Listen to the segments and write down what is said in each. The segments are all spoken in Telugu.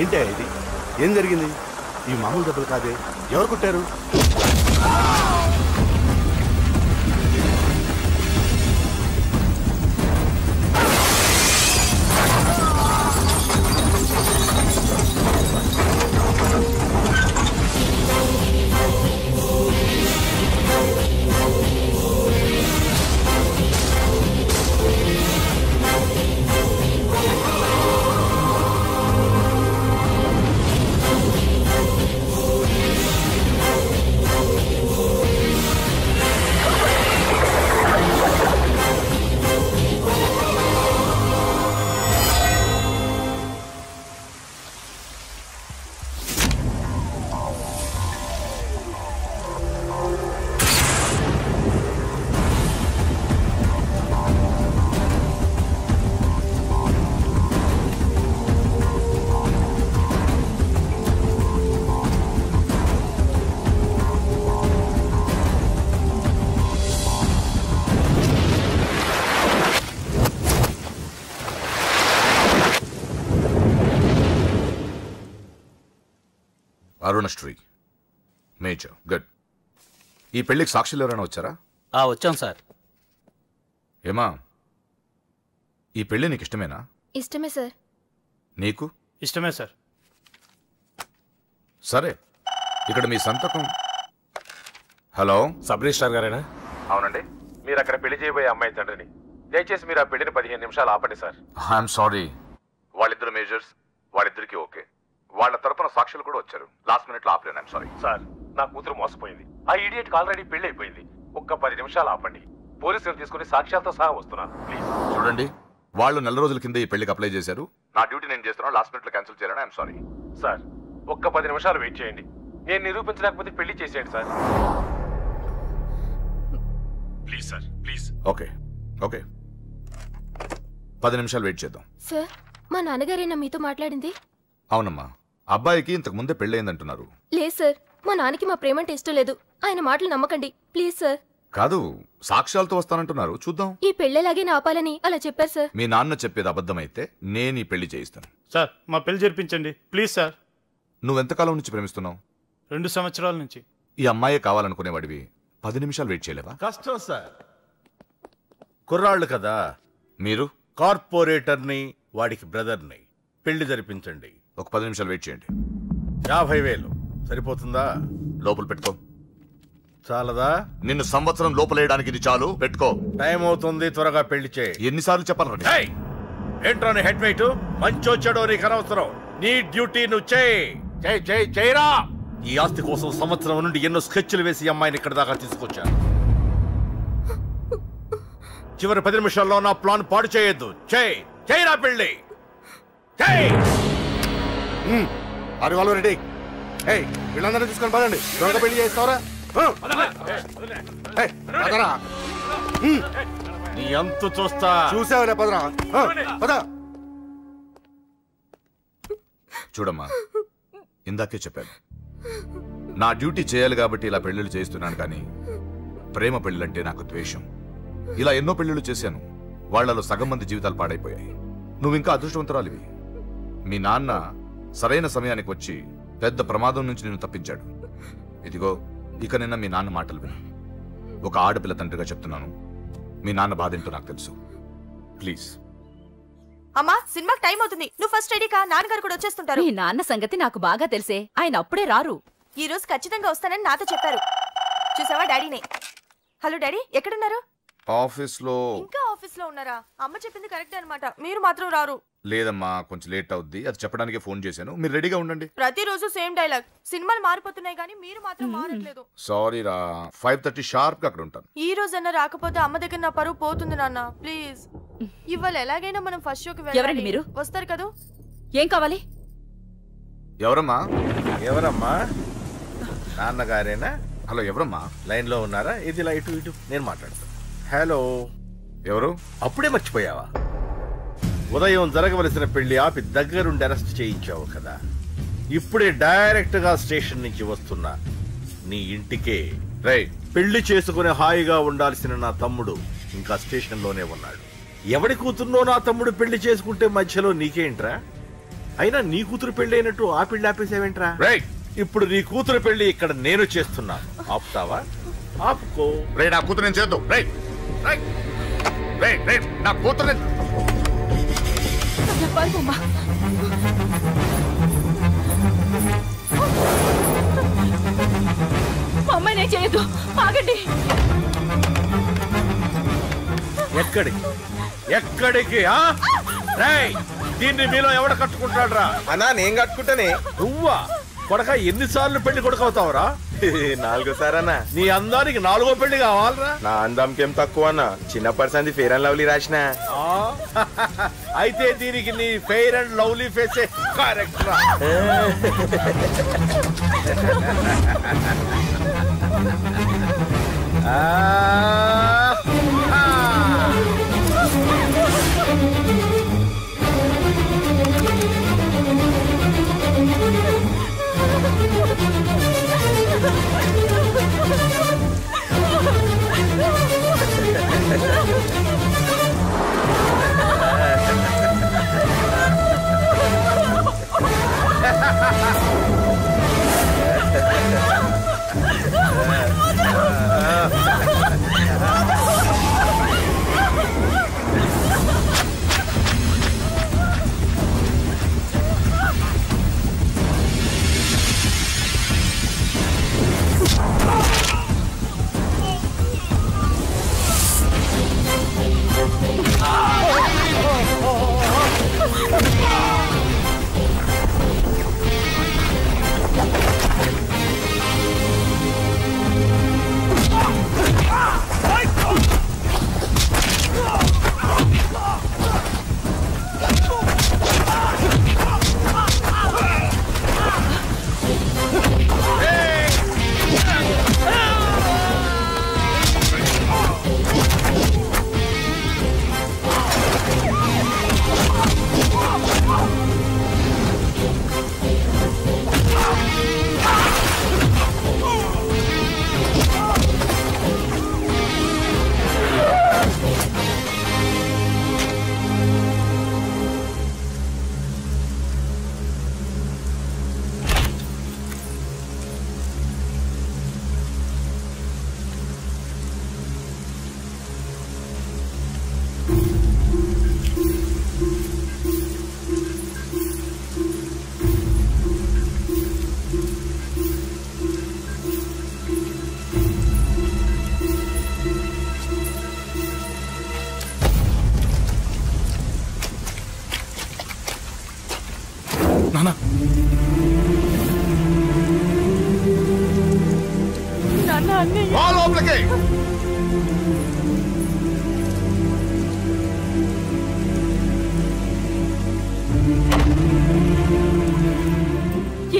ఏంటి ఇది? ఏం జరిగింది? ఈ మామూలు దెబ్బలు కాదే, ఎవరు కొట్టారు? Arunasri major good. ఈ పెళ్లికి సాక్షులు ఎవరైనా వచ్చారా? వచ్చాం సార్. ఏమా, ఈ పెళ్లి నీకు ఇష్టమేనా? ఇష్టమే సార్. నీకు? ఇష్టమే సార్. సరే, ఇక్కడ మీ సంతకం. హలో, సబ్ రిజిస్ట్రార్ గారేనా? అవునండి. మీరు అక్కడ పెళ్లి చేయబోయే అమ్మాయి తండ్రిని. దయచేసి మీరు ఆ పెళ్లిని 15 నిమిషాలు ఆపండి సార్. I'm sorry. వాళ్ళిద్దరు మేజర్స్, వాళ్ళిద్దరికి ఓకే. వాళ్ళ తరపున సాక్షులు కూడా వచ్చారు. లాస్ట్ మినిట్ లో ఆపలేను. I'm sorry sir. నా కూతురు మోసపోయింది. ఆ ఇడియట్ కి ఆల్రెడీ పెళ్లి అయిపోయింది. ఒక్క 10 నిమిషాలు ఆపండి. పోలీసులు తీసుకుని సాక్ష్యాలతో సహా వస్తున్నాను ప్లీజ్. చూడండి, వాళ్ళు నెల రోజుల కింద ఈ పెళ్లికి అప్లై చేశారు. నా డ్యూటీ నేను చేస్తున్నాను. లాస్ట్ మినిట్ లో క్యాన్సిల్ చేయాలని ఐఎమ్ సారీ. సార్, ఒక్క 10 నిమిషాలు వెయిట్ చేయండి. నేను నిరూపించలేకపోతే పెళ్లి చేసేయండి sir. Please sir, please. Okay okay, 10 నిమిషాలు వెయిట్ చేద్దాం. సార్, మా నాన్నగారేనా మీతో మాట్లాడింది? అవునమ్మా, అబ్బాయికి ఇంతకు ముందే పెళ్ళయిందంటున్నారు. లేదు సార్, మా నాన్నకి మా ప్రేమంటే ఇష్టం లేదు. ఆయన మాటలు నమ్మకండి ప్లీజ్ సార్. కాదు, సాక్ష్యాలతో వస్తానంటున్నారు. చూద్దాం. ఈ పెళ్ళేలాగే ఆపాలని అలా చెప్పారు సార్. మీ నాన్న చెప్పేది అబద్ధమైతే నేను ఈ పెళ్లి చేయిస్తాను. సార్, మా పెళ్లి జరిపించండి ప్లీజ్ సార్. నువ్వెంతకాలం నుంచి ప్రేమిస్తున్నావు? 2 సంవత్సరాల నుంచి. ఈ అమ్మాయే కావాలనుకునేవాడివి 10 నిమిషాలు వెయిట్ చేయలేవా? కష్టం సార్. కుర్రాళ్ళు కదా. మీరు? కార్పొరేటర్ని, వాడికి బ్రదర్ని. పెళ్లి జరిపించండి. ఒక 10 నిమిషాలు వెయిట్ చేయండి. 50,000 సరిపోతుందా? లోపల పెట్టుకో. చాలదా? నిన్ను సంవత్సరం లోపలేయడానికి ఇది చాలు. పెట్టుకో. టైం అవుతుంది, త్వరగా పెళ్లి చేయి. ఎన్నిసార్లు చెప్పాలి? ఏంట్రా నీ హెడ్ వెయిట్? మంచో చెడో నీకు అనవసరం. నీ డ్యూటీ నువ్వు చేయి. చేయరా. ఈ ఆస్తి కోసం సంవత్సరం నుండి ఎన్నో స్కెచ్లు వేసి అమ్మాయిని ఇక్కడ దాకా తీసుకొచ్చాను. చివరి 10 నిమిషాల్లో నా ప్లాన్ పాడు చేయొద్దు. చేయరా పెళ్ళి. రెడీ. వీళ్ళందరూ తీసుకొని పదండి. త్వరగా పెళ్లి చేస్తావరా? నీ అంతు చూస్తా. చూసావులే, పదరా. చూడమ్మా, ఇందాకే చెప్పాను, నా డ్యూటీ చేయాలి కాబట్టి ఇలా పెళ్లిళ్ళు చేస్తున్నాను. కానీ ప్రేమ పెళ్ళంటే నాకు ద్వేషం. ఇలా ఎన్నో పెళ్లిళ్ళు చేశాను. వాళ్లలో సగం మంది జీవితాలు పాడైపోయాయి. నువ్వు ఇంకా అదృష్టవంతురాలివి. మీ నాన్న సరైన సమయానికి వచ్చి పెద్ద ప్రమాదం నుంచి నిన్ను తప్పించాడు. ఇదిగో, ఇక నిన్న మీ నాన్న మాటలు విను. ఒక ఆడపిల్ల తండ్రిగా చెప్తున్నాను. మీ నాన్న బాధ ఏంటో నాకు తెలుసు. ప్లీజ్. అమ్మా, సినిమాకి టైం అవుతుంది. నువ్వు ఫస్ట్ రెడీ కా. నాన్నగారు కూడా వచ్చేస్తుంటారు. మీ నాన్న సంగతి నాకు బాగా తెలిసే. ఆయన అప్పుడే రారు. ఈ రోజు ఖచ్చితంగా వస్తానని నాతో చెప్పారు. చూసావా డాడీనే. హలో డాడీ, ఎక్కడున్నారు? ఆఫీస్లో. ఇంకా ఆఫీస్ లో ఉన్నారా? అమ్మ చెప్పింది కరెక్టే అన్నమాట. మీరు మాత్రం రారు. లేదమ్మా, కొంచెం లేట్ అవుద్ది. అది చెప్పడానికి ఫోన్ చేశాను. మీరు రెడీగా ఉండండి. ప్రతిరోజు సేమ్ డైలాగ్. సినిమాలు మారిపోతున్నాయి కానీ మీరు మాత్రం మారట్లేదు. సారీ రా. 5:30 షార్ప్ గా అక్కడ ఉంటాను. ఈ రోజన్నా రాకపోతే అమ్మ దగ్గర నా పరువు పోతుంది నాన్న. ప్లీజ్. ఇవాళ ఎలాగైనా మనం ఫస్ట్ షోకి వెళ్ళాలి. ఎవరండి మీరు? వస్తారు కదా? ఏం కావాలి? ఎవరమ్మా? నాన్నగారేనా? హలో, ఎవరమ్మా? లైన్ లో ఉన్నారా? ఇది లైట్ ఇటు, నేను మాట్లాడతాను. హలో. ఎవరు? అప్పుడే మర్చిపోయావా? ఉదయం జరగవలసిన పెళ్లి ఆపి దగ్గరుండి అరెస్ట్ చేయించావు కదా. ఇప్పుడే డైరెక్ట్ గా స్టేషన్ నుంచి వస్తున్నా. నీ ఇంటికే. పెళ్లి చేసుకుని హాయిగా ఉండాల్సిన నా తమ్ముడు ఇంకా స్టేషన్ లోనే ఉన్నాడు. ఎవడి కూతుర్నో నా తమ్ముడు పెళ్లి చేసుకుంటే మధ్యలో నీకేంట్రా? అయినా నీ కూతురు పెళ్లి అయినట్టు ఆ పెళ్లి ఆపేసావేంట్రా? రైట్, ఇప్పుడు నీ కూతురు పెళ్లి ఇక్కడ నేను చేస్తున్నా, ఆపుతావా? ఆపుకో. రే నా కూతురు నేను చేద్దాం. రైట్ రైట్ రైట్ రైట్ నా కూతురు అమ్మాయి నేను చేయొద్దు, ఆగండి. ఎక్కడికి ఎక్కడికి? దీన్ని మీలో ఎవడ కట్టుకుంటాడు రా? అన్నా నేను కట్టుకుంటానే. నువ్వా కొడక? ఎన్నిసార్లు పెళ్లి కొడుకవుతావురా? 4 సారన్నా. నీ అందానికి 4వ పెళ్లి కావాలరా? నా అందంకేం తక్కువ అన్న, చిన్నప్పటి సంది ఫేర్ అండ్ లవ్లీ రాసిన. అయితే దీనికి నీ ఫెయిర్ అండ్ లవ్లీ ఫేసే కరెక్ట్ రా.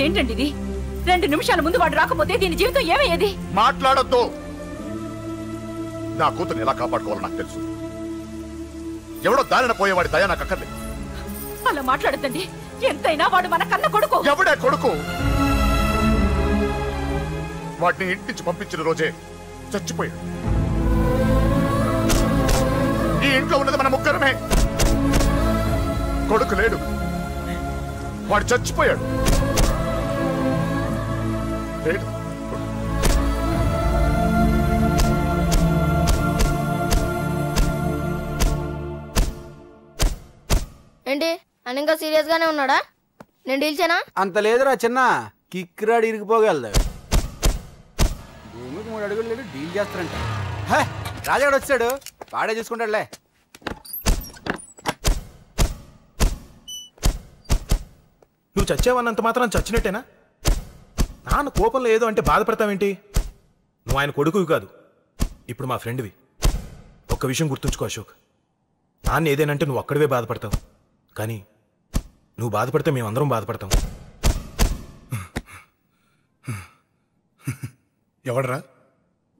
ఏంటండి ఇది? 2 నిమిషాల ముందు వాడు రాకపోతే దీని జీవితం ఏమయ్యేది? మాట్లాడొద్దు. నా కూతుర్ని ఎలా కాపాడుకోవాలో నాకు తెలుసు. ఎవడో దారిన పోయేవాడి దయ నాకు అక్కర్లేదు. అలా మాట్లాడద్దండి. ఎంతైనా వాడు మన కన్న కొడుకు. ఎవడే కొడుకు? వాటిని ఇంటించి పంపించిన రోజే చచ్చిపోయాడు. ఈ ఇంట్లో ఉన్నది మన ముగ్గురమే. కొడుకు లేడు, వాడు చచ్చిపోయాడు. లేడు. ఏంటి అని ఇంకా సీరియస్ గానే ఉన్నాడా? నేను డీల్ చేయనా? అంత లేదురా చిన్న, కిక్రాడు ఇరిగిపోగలదు. భూమికి 3 అడుగులు లేడు, డీల్ చేస్తారంట. రాజాడు వచ్చాడు, వాడే చూసుకుంటాడులే. నువ్వు చచ్చావన్నంత మాత్రం చచ్చినట్టేనా? నాన్న కోపంలో ఏదో అంటే బాధపడతావేంటి? నువ్వు ఆయన కొడుకువి కాదు, ఇప్పుడు మా ఫ్రెండ్వి. ఒక్క విషయం గుర్తుంచుకో అశోక్, నాన్న ఏదేనంటే నువ్వు అక్కడివే బాధపడతావు, కానీ నువ్వు బాధపడితే మేమందరం బాధపడతాం.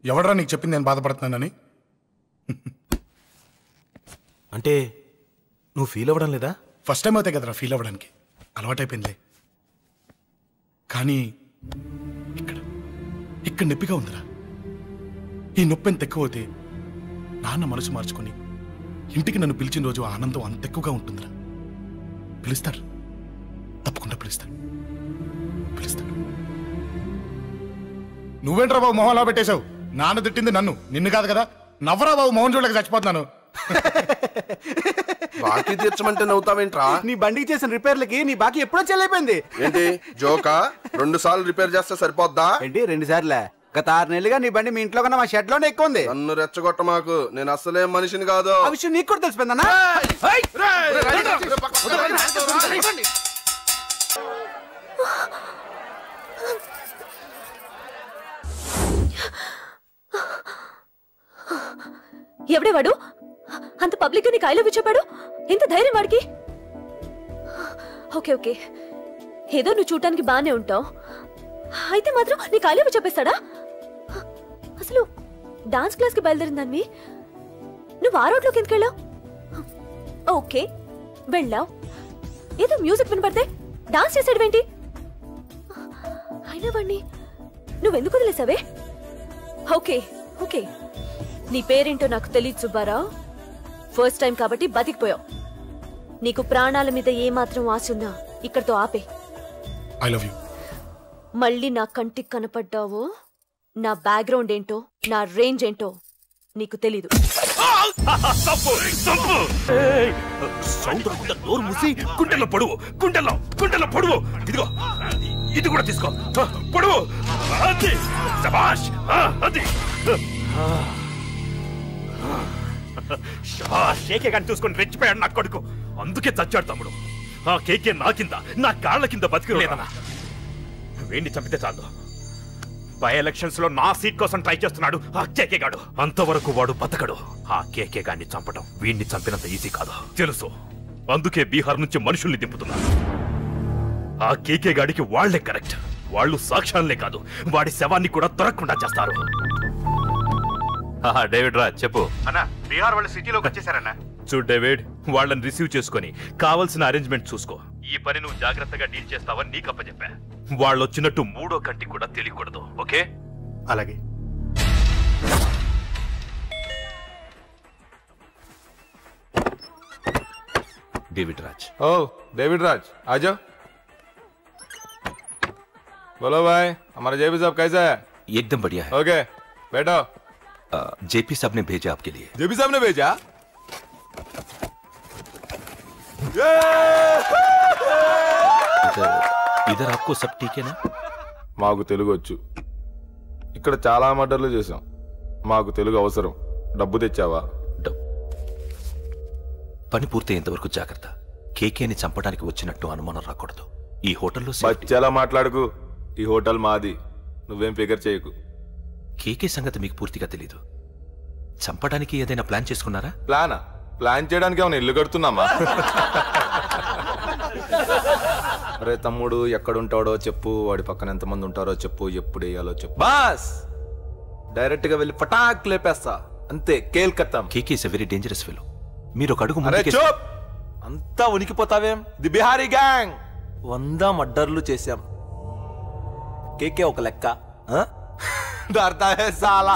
ఎవడరా నీకు చెప్పింది నేను బాధపడుతున్నానని? అంటే నువ్వు ఫీల్ అవ్వడం లేదా? ఫస్ట్ టైం అవుతాయి కదరా ఫీల్ అవ్వడానికి, అలవాటైపోయిందిలే. కానీ ఇక్కడ నొప్పిగా ఉందిరా. ఈ నొప్పి ఎంత ఎక్కువ అవుతే నాన్న మనసు మార్చుకొని ఇంటికి నన్ను పిలిచిన రోజు ఆనందం అంత ఎక్కువగా ఉంటుందిరా. పిలుస్తారు, పిలుస్తాను. నువ్వేంట్రా బాబు మొహంలా పెట్టేశావు? నాన్న తిట్టింది నన్ను, నిన్ను కాదు కదా. నవ్వరా బాబు, మోహన్ చూడలేక చచ్చిపోతున్నాను. బాకీ తీర్చమంటే నవ్వుతావేంట్రా? నీ బండికి చేసిన రిపేర్లకి నీ బాకీ ఎప్పుడో చెల్లైపోయింది. ఏంటి జోకా? 2 సార్లు రిపేర్ చేస్తే సరిపోద్దా ఏంటి 2 సార్లే? గత 6 నెలలుగా నీ బండి మీ ఇంట్లో కన్నా మా షెడ్ లోనే ఎక్కువ ఉంది. నన్ను రెచ్చగొట్ట మాకు, నేను అసలే మనిషిని కాదు. ఆ విషయం నీకు కూడా తెలిసిపోయిందన్నా? ఎవడే వాడు? అంత పబ్లిక్ నీకు ఐ లవ్ యూ చెప్పాడు? ఎంత ధైర్యం వాడికి? ఓకే ఓకే, ఏదో నువ్వు చూడటానికి బానే ఉంటావు, అయితే మాత్రం నీకు ఐ లవ్ యూ చెప్పేస్తాడా? అసలు డాన్స్ క్లాస్ కి బయలుదేరిందాన్ని నువ్వు ఆ రోడ్లోకి ఎందుకు వెళ్ళావు? ఓకే వెళ్ళావు, ఏదో మ్యూజిక్ వినపడితే డాన్స్ చేసాడువేంటి? అయినా వాడిని నువ్వెందుకు వదిలేసావే? ఓకే ఓకే, నీ పేరేంటో నాకు తెలియదు సుబ్బారావు. ఫస్ట్ టైం కాబట్టి బతికిపోయావు. నీకు ప్రాణాల మీద ఏమాత్రం ఆశ ఉన్నా ఇక్కడితో ఆపే. I love you. మళ్ళీ నా కంటికి కనపడ్డావో నా బ్యాక్గ్రౌండ్ ఏంటో, నా రేంజ్ ఏంటో నీకు తెలీదు. నోరు మూసి గుండెల్లో పొడువు, గుండెల్లో పొడువు. ఇదిగో ఇది కూడా తీసుకో, పొడువు. అది శభాష్, అది కేకే గాని చూసుకొని రెచ్చిపోయాడు నా కొడుకు, అందుకే చచ్చాడు తమ్ముడు. ఆ కేకే నా కింద, నా కాళ్ళ కింద బతికిలేదన్నా. వేణ్ణి చంపితే చాలు. బై ఎలక్షన్స్ లో నా సీట్ కోసం ట్రై చేస్తున్నాడు ఆ కేకే గాడు. అంతవరకు వాడు బతకడు. ఆ కేకే గాన్ని చంపడం వీణ్ణి చంపినంత ఈజీ కాదు తెలుసు. అందుకే బీహార్ నుంచి మనుషుల్ని దింపుతున్నారు. ఆ కేకే గాడికి వాళ్లే కరెక్ట్. వాళ్ళు సాక్ష్యాలనే కాదు, వాడి శవాన్ని కూడా దొరకకుండా చేస్తారు. డేవిడ్ రా చెప్పు అన్నా. బీహార్ వాళ్ళు సిటీలోకి వచ్చేసారన్నా. చూడు డేవిడ్, వాళ్ళని రిసీవ్ చేసుకుని కావాల్సిన అరేంజ్మెంట్ చూసుకో. ఈ పని నువ్వు జాగ్రత్తగా డీల్ చేస్తావని నీకు అప్పచెప్పా. వాళ్ళు వచ్చినట్టు 3వ కంటి కూడా తెలియకూడదు, ఓకే? అలాగే. डेविड राज। ओ डेविड राज आ जाओ। बोलो भाई, हमारा जेपी साहब कैसा है? एकदम बढ़िया है। ओके बैठो। जेपी साहब ने भेजा आपके लिए। जेपी साहब ने भेजा? इधर आपको सब ठीक है ना? మాకు తెలుగు వచ్చు. ఇక్కడ చాలా మర్డర్లు చేశాం. మాకు తెలుగు అవసరం. డబ్బు తెచ్చావా? పని పూర్తయ్యేంత వరకు జాగ్రత్త. కేకేని చంపడానికి వచ్చినట్టు అనుమానం రాకూడదు. ఈ హోటల్లో బచ్చాలా మాట్లాడుకు. ఈ హోటల్ మాది. నువ్వేం ఫిగర్ చేయకు. కేకే సంగతి మీకు పూర్తిగా తెలీదు. చంపడానికి ఏదైనా ప్లాన్ చేసుకున్నారా? ప్లానా? ప్లాన్ చేయడానికి ఏమైనా ఇల్లు కడుతున్నామా? అరే తమ్ముడు, ఎక్కడుంటాడో చెప్పు, వాడి పక్కన ఎంతమంది ఉంటారో చెప్పు, ఎప్పుడు వేయాలో చెప్పు. బాస్ డైరెక్ట్ గా వెళ్ళి పటాక్ లేపేస్తా అంతే. కేల్కత్తాం. KK is a very dangerous fellow. మీరు ఒక అడుగు ముందుకే. చూప్, అంతా ఉనికిపోతావేం? ది బిహారీ గ్యాంగ్ 100 మర్డర్లు చేశాం. కేకే ఒక లెక్క. डरता है साला।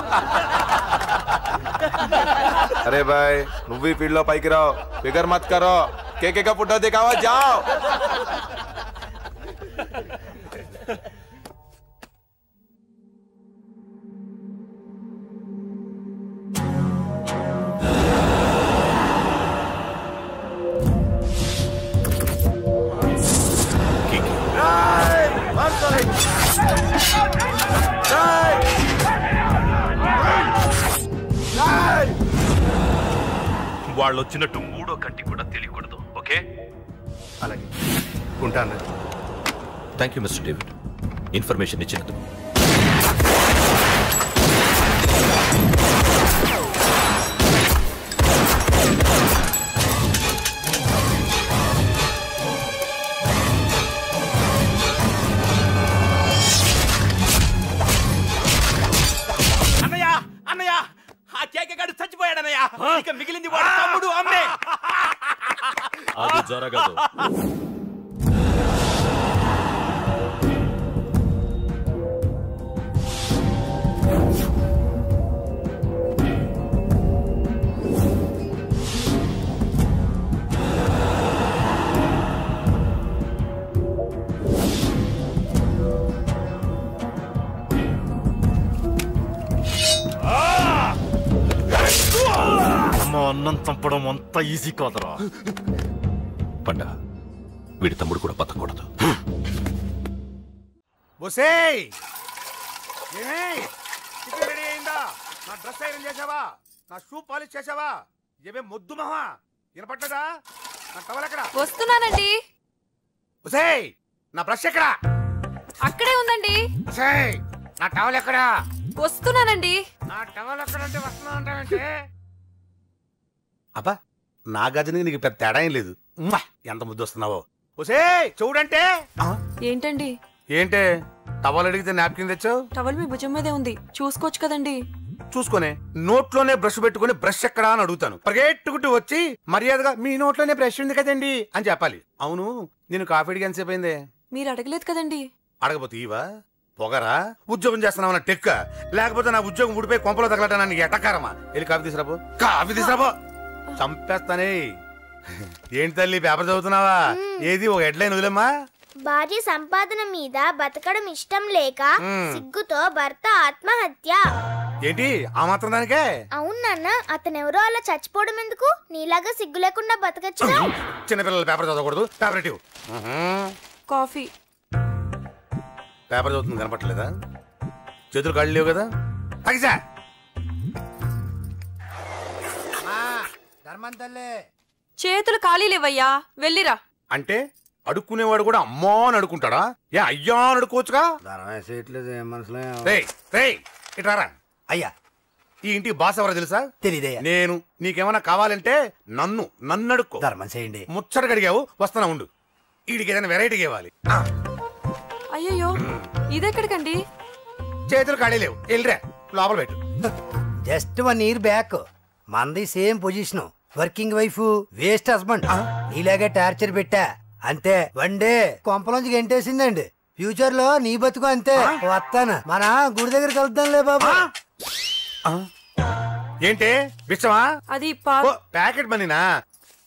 अरे भाई, నువ్వు ఈ ఫీల్డ్ లో పైకి రావు. ఫిగర్ మత్ కరో. కేకే का फोटो दिखाओ, जाओ। వాళ్ళు వచ్చినట్టు 3వ కంటి కూడా తెలియకూడదు, ఓకే? అలాగే ఉంటాను. Thank you mister David, information ఇచ్చినందుకు. మిగిలింది వాడు తమ్ముడు అమ్మే. అది జరగదు. అన్నం చంపడం అంత ఈజీ కాదురా. పండ వీడి తమ్ముడు కూడా బతకూడదు. బొసేయ్ రెడీ అయిందా? నా డ్రెస్ ఐరన్ చేసావా? నా షూ పాలిష్ చేసావా? ఏమే మొద్దు మహా వినపడ్డదా? నా టవల్ ఎక్కడ? వస్తున్నానండి. బొసేయ్ నా బ్రష్ ఎక్కడ? అక్కడే ఉందండి. బొసేయ్ నా టవల్ ఎక్కడ? వస్తున్నానండి. నా టవల్ ఎక్కడంటే వస్తున్నా అంటావేంటే? అబ్బా నా గదిని నీకు పెద్ద తేడా ఏం లేదు. ఎంత ముద్దు వస్తున్నావో. బొసేయ్ చూడంటే. ఏంటండి? ఏంటే టవల్ అడిగితే నాప్కిన్ తెచ్చావు? టవల్ మీ భుజం మీదే ఉంది, చూసుకోవచ్చు కదండి. చూసుకునే నోట్లోనే బ్రష్ పెట్టుకుని బ్రష్ ఎక్కడా అని అడుగుతాను. పరిగెట్టుకుంటూ వచ్చి మర్యాదగా మీ నోట్లోనే బ్రష్ ఉంది కదండి అని చెప్పాలి. అవును నేను కాఫీ అడిగి ఎంతసేపు అయిందే? మీరు అడగలేదు కదండి. అడగపోతే ఇవా పొగరా? ఉద్యోగం చేస్తున్నావు టెక్క, లేకపోతే నా ఉద్యోగం ఊడిపోయి కొంపలో తగలటా నీకు ఎటకారమా? వెళ్ళి కాఫీ తీసుకురాబో. కాఫీ తీసుకురాబో. చంపేస్తానే. ఏంటి తల్లి పేపర్ చదువుతున్నావా? ఏది ఒక హెడ్లైన్ వదిలేమ్మా. భార్య సంపాదన మీద బతకడం ఇష్టం లేక సిగ్గుతో భర్త ఆత్మహత్య. ఏంటి ఆ మాత్రం దానికే? అవును నాన్న, అతనెవరో అలా చచ్చిపోవడం ఎందుకు? నీలాగా సిగ్గు లేకుండా బతకచ్చు. చిన్నపిల్లలు పేపర్ చదవకూడదు. పేపర్ ఇవ్వు. కాఫీ. పేపర్ చదువుతుంది కనపట్లేదా? చేతులు కాళ్ళు లేవు కదా? తగ్గిసా చేతులు ఖాళీ లేవయ్యా, వెళ్ళిరా. అంటే అడుక్కునేవాడు కూడా అమ్మా అని అడుకుంటాడా? ఏ అయ్యా అని అడుకోవచ్చుగా? ఇటారా అయ్యా. ఈ ఇంటికి బాస్ ఎవరో తెలుసా? తెలీదే. నేను. నీకేమైనా కావాలంటే నన్ను అడుక్కో. ధర్మం చేయండి. ముచ్చట అడిగావు, వస్తానా ఉండు. వీడికి ఏదైనా వెరైటీ ఇవ్వాలి. అయ్యో ఇదెక్కడికండి? చేతులు ఖాళీ లేవు, వెళ్ళిరా లోపల పెట్టు. జస్ట్ 1 year బ్యాక్ మంది same position. Working wife, waste husband. నీలాగే టార్చర్ పెట్టా అంతే. 1 day కొంపలోంచి గంటేసిందండి. ఫ్యూచర్ లో నీ బతుకు అంతే. వస్తాను, మన గుడి దగ్గర కలుద్దాంలే బాబా. ఏంటి విషమా? అది ప్యాకెట్ మనీనా?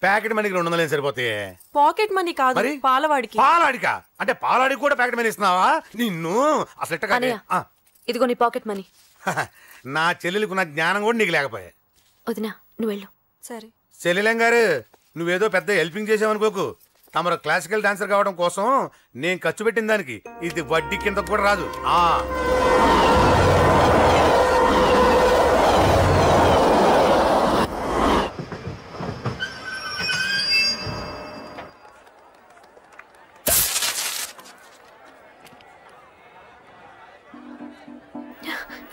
ప్యాకెట్ మనీకి 200 సరిపోతాయి. పాకెట్ మనీ కాదు, పాలవాడికి. పాలాడికా? అంటే పాలాడికి కూడా ప్యాకెట్ మనీ ఇస్తున్నావా? నిన్ను అసలు ఇదిగో నీ పాకెట్ మనీ. నా చెల్లెలకు నా జ్ఞానం కూడా నీకు లేకపోయా. వదినా నువ్వు వెళ్ళు. సరే. చెల్లెలం గారు నువ్వేదో పెద్ద హెల్పింగ్ చేసావనుకోకు. తమరు క్లాసికల్ డాన్సర్ కావడం కోసం నేను ఖర్చు పెట్టిన దానికి ఇది వడ్డీ కింద కూడా రాదు.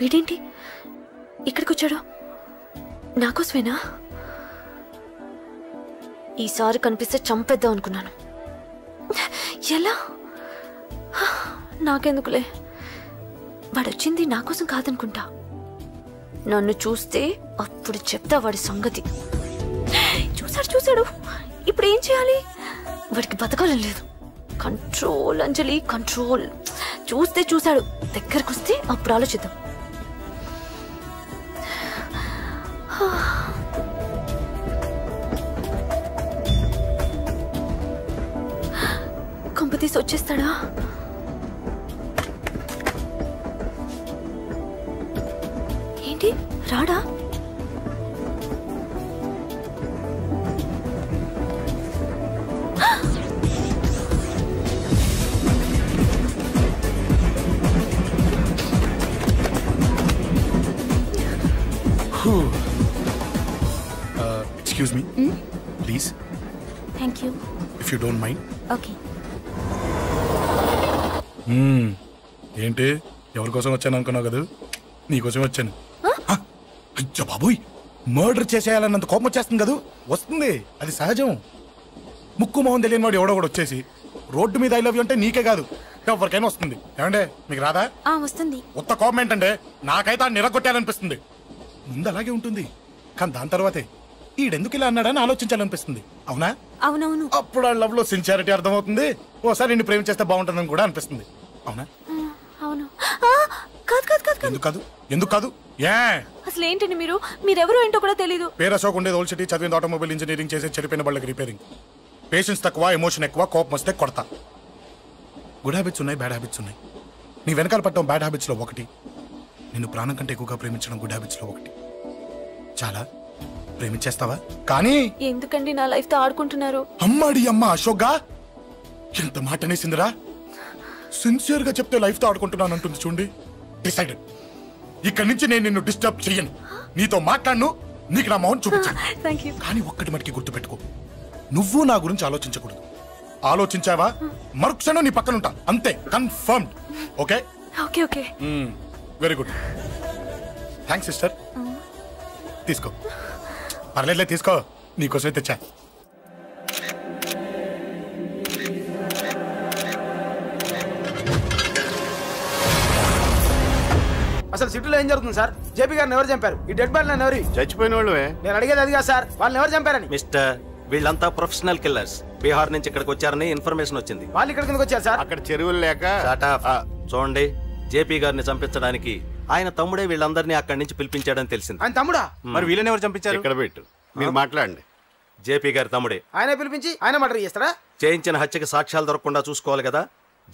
వీడేంటి ఇక్కడికి వచ్చాడు? నాకోసమేనా? ఈసారి కనిపిస్తే చంపేద్దాం అనుకున్నాను. ఎలా? నాకెందుకులే, వాడొచ్చింది నా కోసం కాదనుకుంటా. నన్ను చూస్తే అప్పుడు చెప్తా వాడి సంగతి. చూశాడు. ఇప్పుడు ఏం చేయాలి? వాడికి బతకాలని లేదు. కంట్రోల్ అంజలి, కంట్రోల్. చూశాడు, దగ్గరకు వస్తే అప్పుడు ఆలోచిద్దాం. కొంపతీసి వచ్చేస్తాడా? ఏంటి రాడా? Excuse me, please. Thank you. If you don't mind. Okay. ఏంటి ఎవరి కోసం వచ్చాను అనుకున్నావు కదా? నీకోసం వచ్చాను. అయ్యో బాబోయ్, మర్డర్ చేసేయాలన్నంత కోపం వచ్చేస్తుంది కదా? వస్తుంది, అది సహజం. ముక్కు మొహం తెలియని వాడు ఎవడో కూడా వచ్చేసి రోడ్డు మీద ఐ లవ్ యూ అంటే నీకే కాదు ఎవరికైనా వస్తుంది. ఏమంటే మీకు రాదా? వస్తుంది. ఉత్త కోపం ఏంటంటే నాకైతే ఆ నిరగొట్టాలనిపిస్తుంది. ముందు అలాగే ఉంటుంది, కానీ దాని తర్వాతే ఈడెందుకు ఇలా అన్నాడని ఆలోచించాలనిపిస్తుంది. అవునా? అవునవును. అప్పుడు ఆ లవ్ లో సిన్సియారిటీ అర్థమవుతుంది. ఓసారి నిన్ను ప్రేమించేస్తే బాగుంటుందని కూడా అనిపిస్తుంది. అవునా? అవును. కాదు. ఎందుకు కాదు? ఏ అసలు ఏంటండి మీరెవరు ఏంటో కూడా తెలీదు. పేరు అశోక్, ఉండేది ఓల్డ్ సిటీ, చదివింది ఆటోమొబైల్ ఇంజనీరింగ్, చేసే చెడిపోయిన బళ్ళకి రిపేరింగ్. పేషెన్స్ తక్కువ, ఎమోషన్ ఎక్కువ, కోపం వస్తే కొడతా. గుడ్ హ్యాబిట్స్ ఉన్నాయి, బ్యాడ్ హ్యాబిట్స్ ఉన్నాయి. నీ వెనకాల పట్టడం బ్యాడ్ హ్యాబిట్స్ లో ఒకటి, నిన్ను ప్రాణం కంటే ఎక్కువగా ప్రేమించడం గుడ్ హ్యాబిట్స్ లో ఒకటి. చాలా ప్రేమించేస్తావా? కానీ ఎందుకండి నా లైఫ్ తో ఆడుకుంటున్నారు? అమ్మాడి అమ్మ అశోక్గా ఎంత మాట అనేసిందిరా. సిన్సియర్ గా చెప్తే లైఫ్ తో ఆడుకుంటున్నాను అంటుంది చూడండి. డిసైడెడ్. ఇక్కడి నుంచి నేను నిన్ను డిస్టర్బ్ చెయ్యను. నీతో మాట్లాడను, నీకు నా మౌన్ చూపించాను. కానీ ఒక్కటి మటుకి గుర్తుపెట్టుకో, నువ్వు నా గురించి ఆలోచించకూడదు. ఆలోచించావా మరుక్షణం నీ పక్కన ఉంటా, అంతే. Confirmed. Okay okay okay. Very good. Thanks sister. తీసుకో. పర్లేదులే, తీసుకో. నీకోసమే తెచ్చా. అసలు సిటీలో ఏం జరుగుతుంది సార్? జేపీ గారిని ఎవరు చంపారు? ఈ డెడ్ బాడీ ఎవరు? చచ్చిపోయిన వాళ్ళే. నేను అడిగేది అది కాదు సార్, వాళ్ళని ఎవరు చంపారని. మిస్టర్, వీళ్ళంతా ప్రొఫెషనల్ కిల్లర్స్. బీహార్ నుంచి ఇక్కడికి వచ్చారని ఇన్ఫర్మేషన్ వచ్చింది. వాళ్ళు ఇక్కడ కిందకి వచ్చారు సార్. అక్కడ చెరువులు లేక. చూడండి, జేపీ గారిని చంపించడానికి ఆయన తమ్ముడే వీళ్ళందరినీ అక్కడి నుంచి పిలిపించాడని తెలిసింది. ఆయన తమ్ముడా? మరి వీళ్ళని ఎవరు చంపించారు? ఇక్కడ పెట్టు, మీరు మాట్లాడండి. జేపీ గారి తమ్ముడే. ఆయన పిలిపించి ఆయన మర్డర్ చేస్తారా? చేయించిన హత్యకి సాక్ష్యాలు దొరకకుండా చూసుకోవాలి కదా.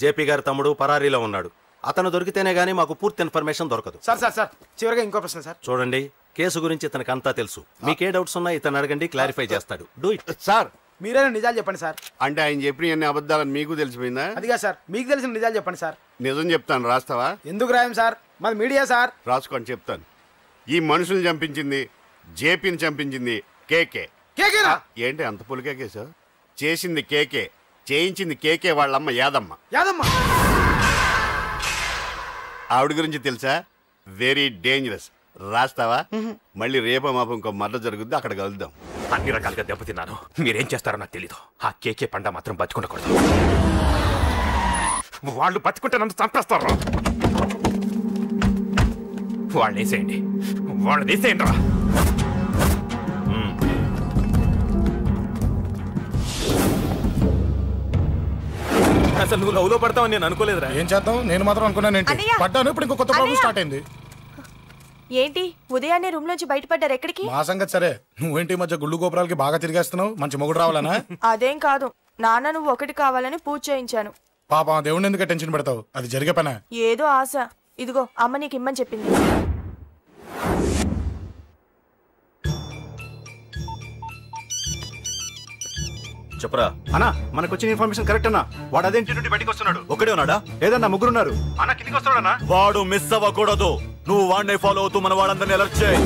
జేపీ గారి తమ్ముడు పరారీలో ఉన్నాడు. అతను దొరికితేనే గానీ మాకు పూర్తి ఇన్ఫర్మేషన్ దొరకదు. సార్ సార్ సార్ చివరిగా ఇంకో ప్రశ్న సార్. చూడండి, కేసు గురించి ఇతనికి అంతా తెలుసు. మీకే డౌట్స్ ఉన్నా ఇతను అడగండి, క్లారిఫై చేస్తాడు. Do it. సార్ మీరే నిజాలు చెప్పండి సార్. అంటే ఆయన చెప్పిన అన్ని అబద్ధాలని మీకు తెలిసిపోయిందా? అదిగా సార్, మీకు తెలిసిన నిజాలు చెప్పండి సార్. నిజం చెప్తాను, రాస్తావా? ఎందుకు రాయం సార్, మాది మీడియా సార్. రాసుకోండి, చెప్తాను. ఈ మనుషుల్ని చంపించింది, జేపీని చంపించింది కేకే. కేకేనా? ఏంటి అంత పులికేకే సార్? చేసింది కేకే, చేయించింది కేకే వాళ్ళమ్మ యాదమ్మ. యాదమ్మ ఆవిడ గురించి తెలుసా? Very dangerous. రాస్తావా? మళ్ళీ రేపో మాపం ఇంకో మర్ర జరుగుద్ది, అక్కడ కలుద్దాం. అన్ని రకాలుగా దెబ్బతిన్నాను. మీరేం చేస్తారో నాకు తెలీదు. ఆ కేకే పండ మాత్రం బతుకుండకూడదు. వాళ్ళు బతుకుంటే నన్ను చంపేస్తారు. వాళ్ళని వేసేయండి, వాళ్ళని వేసేయండి రా. అసలు నువ్వు లవ్ లో పడతావని నేను అనుకోలేదురా. ఏం చేద్దాం, నేను మాత్రం అనుకున్నాను. ఏంటి పడ్డాను, ఇప్పుడు ఇంకో కొత్త ప్రాబ్లం స్టార్ట్ అయింది. ఏంటి ఉదయాన్నే రూమ్ నుంచి బయటపడ్డారు? ఎక్కడికి? మా సంగతి సరే, నువ్వేంటి మధ్య గుళ్ళు గోపురాలకి బాగా తిరిగేస్తున్నావు? మంచి మొగుడు రావాలనా? అదేం కాదు నాన్న, నువ్వు ఒకటి కావాలని పూజ చేయించాను. పాప దేవుడిని ఎందుకు టెన్షన్ పెడతావు? అది జరిగే పనా? ఏదో ఆశ. ఇదిగో అమ్మ నీకు ఇమ్మని చెప్పింది. చెప్పరా అన్నా, మనకు వచ్చిన ఇన్ఫర్మేషన్ కరెక్ట్ అన్నా. వాడు అదేంటి నుండి బయటికి వస్తున్నాడు. ఒకడే ఉన్నాడా? ఏదన్నా ముగ్గురున్నారు. అన్న కిందికి వస్తున్నాడన్నా. వాడు మిస్ అవ్వకూడదు. నువ్వు వాడిని ఫాలో అవుతూ మన వాళ్ళందరినీ అలర్ట్ చేయి.